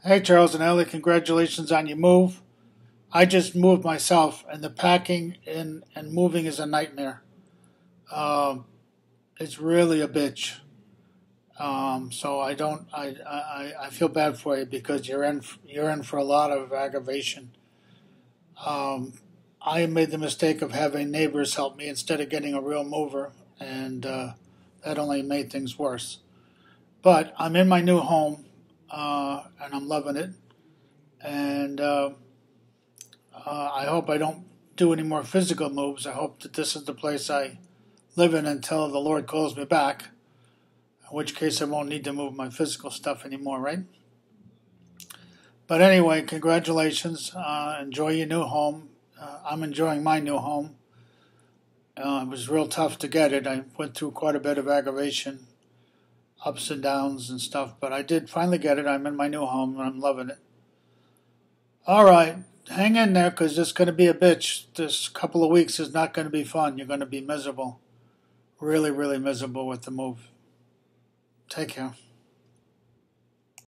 Hey, Charles and Ellie, congratulations on your move. I just moved myself, and the packing and moving is a nightmare. Um, it's really a bitch. So I don't, I feel bad for you because you're in for a lot of aggravation. Um, I made the mistake of having neighbors help me instead of getting a real mover, and that only made things worse. But I'm in my new home, and I'm loving it. And I hope I don't do any more physical moves. I hope that this is the place I live in until the Lord calls me back, in which case I won't need to move my physical stuff anymore, right? But anyway, congratulations. Enjoy your new home. I'm enjoying my new home. It was real tough to get it. I went through quite a bit of aggravation, ups and downs and stuff, but I did finally get it. I'm in my new home and I'm loving it. All right, hang in there because it's going to be a bitch. This couple of weeks is not going to be fun. You're going to be miserable. Really, really miserable with the move. Take care.